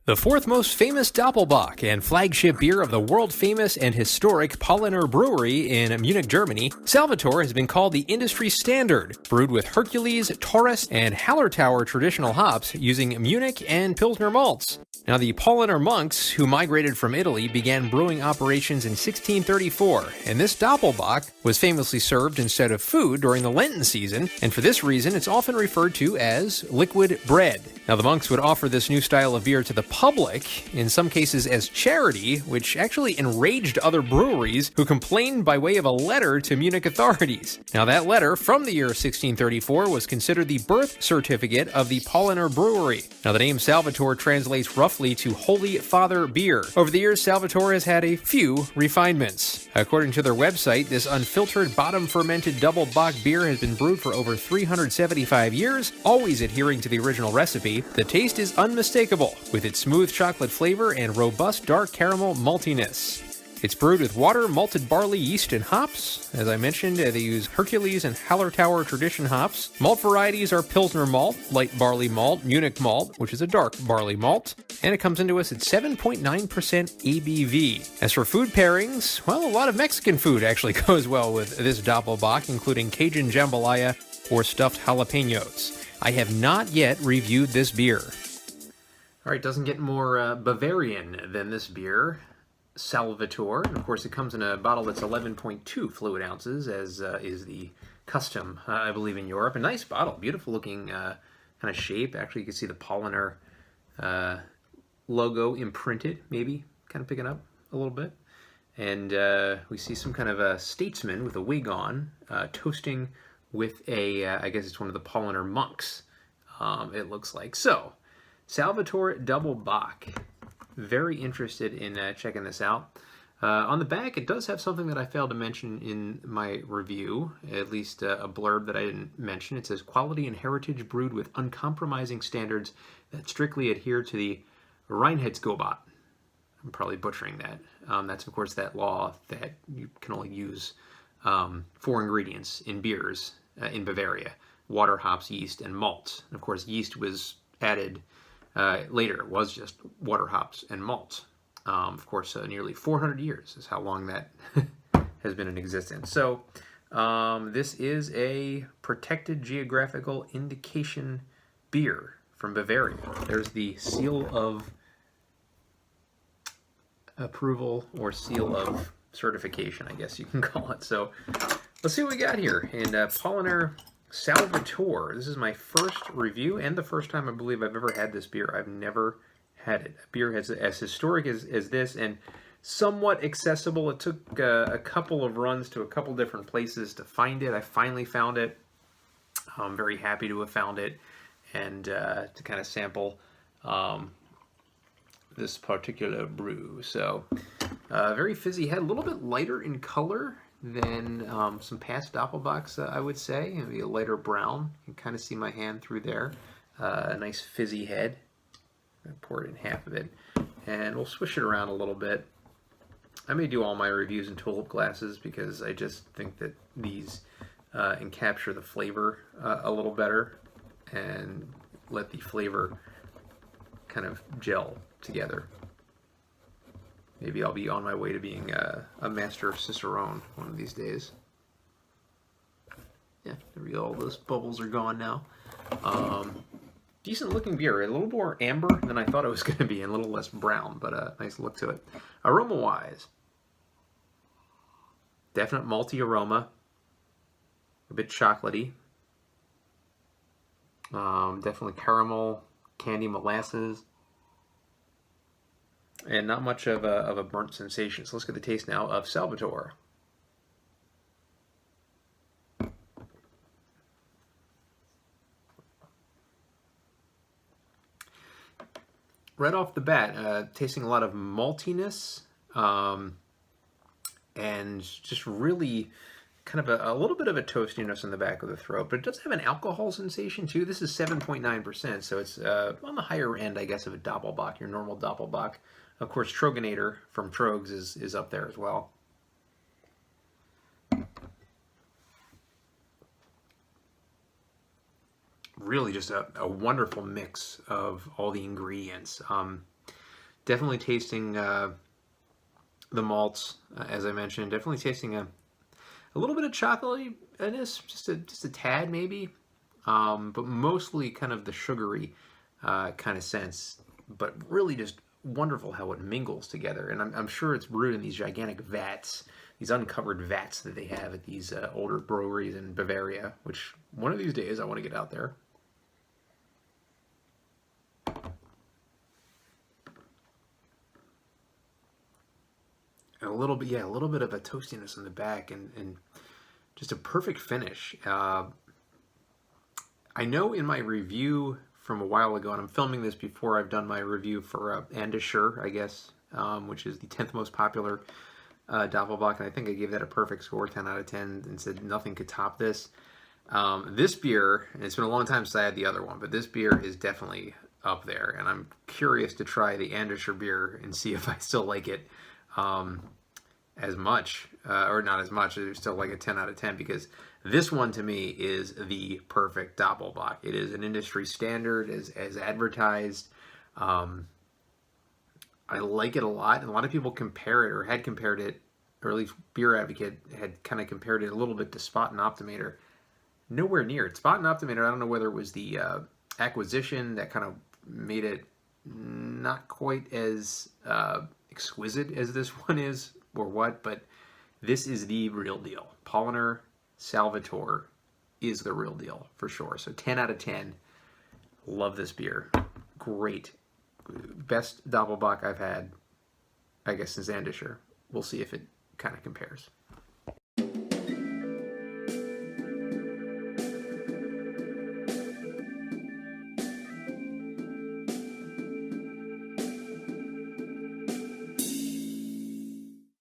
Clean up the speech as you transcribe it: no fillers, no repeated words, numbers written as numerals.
The fourth most famous Doppelbock and flagship beer of the world-famous and historic Paulaner brewery in Munich, Germany, Salvator has been called the industry standard, brewed with Hercules, Taurus, and Hallertauer traditional hops using Munich and Pilsner malts. Now, the Paulaner monks, who migrated from Italy, began brewing operations in 1634, and this Doppelbock was famously served instead of food during the Lenten season, and for this reason, it's often referred to as liquid bread. Now, the monks would offer this new style of beer to the public, in some cases as charity, which actually enraged other breweries who complained by way of a letter to Munich authorities. Now, that letter from the year 1634 was considered the birth certificate of the Paulaner brewery. Now, the name Salvator translates roughly to Holy Father beer. Over the years, Salvator has had a few refinements. According to their website, this unfiltered bottom-fermented double bock beer has been brewed for over 375 years, always adhering to the original recipe. The taste is unmistakable, with its smooth chocolate flavor and robust dark caramel maltiness. It's brewed with water, malted barley, yeast, and hops. As I mentioned, they use Hercules and Hallertauer tradition hops. Malt varieties are Pilsner malt, light barley malt, Munich malt, which is a dark barley malt, and it comes into us at 7.9% ABV. As for food pairings, well, a lot of Mexican food actually goes well with this Doppelbock, including Cajun jambalaya or stuffed jalapenos. I have not yet reviewed this beer. All right, doesn't get more Bavarian than this beer. Salvator, and of course it comes in a bottle that's 11.2 fluid ounces, as is the custom, I believe, in Europe. A nice bottle, beautiful looking kind of shape. Actually, you can see the Paulaner logo imprinted, maybe, kind of picking up a little bit. And we see some kind of a statesman with a wig on, toasting with a, I guess it's one of the Paulaner monks, it looks like. So, Salvator Doppelbock. Very interested in checking this out. On the back, it does have something that I failed to mention in my review, at least a blurb that I didn't mention. It says, quality and heritage brewed with uncompromising standards that strictly adhere to the Reinheitsgebot. I'm probably butchering that. That's, of course, that law that you can only use 4 ingredients in beers in Bavaria: water, hops, yeast, and malt. And of course, yeast was added later. It was just water, hops, and malt. Of course, nearly 400 years is how long that has been in existence. So this is a protected geographical indication beer from Bavaria. There's the seal of approval, or seal of certification, I guess you can call it. So let's see what we got here. And Paulaner Salvator. This is my first review and the first time I believe I've ever had this beer. I've never had it. A beer as historic as this and somewhat accessible. It took a couple of runs to a couple different places to find it. I finally found it. I'm very happy to have found it and to kind of sample this particular brew. So very fizzy head, a little bit lighter in color than some past Doppelbocks, I would say. Maybe a lighter brown. You can kind of see my hand through there. A nice fizzy head. I pour it in half of it. And we'll swish it around a little bit. I may do all my reviews in tulip glasses because I just think that these encapture the flavor a little better and let the flavor kind of gel together. Maybe I'll be on my way to being a master cicerone one of these days. Yeah, there we go. All those bubbles are gone now. Decent looking beer. A little more amber than I thought it was going to be, and a little less brown, but a nice look to it. Aroma-wise, definite malty aroma. A bit chocolatey. Definitely caramel, candy, molasses. And not much of a burnt sensation. So let's get the taste now of Salvator. Right off the bat, tasting a lot of maltiness and just really kind of a little bit of a toastiness in the back of the throat, but it does have an alcohol sensation too. This is 7.9%, so it's on the higher end, I guess, of a Doppelbock, your normal Doppelbock. Of course, Troganator from Trogs is up there as well. Really just a wonderful mix of all the ingredients. Definitely tasting the malts, as I mentioned. Definitely tasting a little bit of chocolatiness, just a tad maybe, but mostly kind of the sugary kind of sense. But really just wonderful how it mingles together. And I'm sure it's brewed in these gigantic vats, these uncovered vats that they have at these older breweries in Bavaria, which one of these days I want to get out there. And a little bit, yeah, a little bit of a toastiness in the back, and just a perfect finish. I know in my review from a while ago, and I'm filming this before I've done my review for adhered, I guess, which is the 10th most popular Doppelbock, and I think I gave that a perfect score, 10 out of 10, and said nothing could top this. This beer, and it's been a long time since I had the other one, but this beer is definitely up there, and I'm curious to try the adhered beer and see if I still like it as much, or not as much, it's still like a 10 out of 10, because this one to me is the perfect Doppelbock. It is an industry standard as advertised. I like it a lot, and a lot of people compare it, or had compared it, or at least Beer Advocate had kind of compared it a little bit to Spot and Optimator. Nowhere near it. Spot and Optimator, I don't know whether it was the acquisition that kind of made it not quite as exquisite as this one is, or what, but this is the real deal. Paulaner Salvator is the real deal, for sure. So 10 out of 10. Love this beer. Great. Best Doppelbock I've had, I guess, since adhered. We'll see if it kind of compares.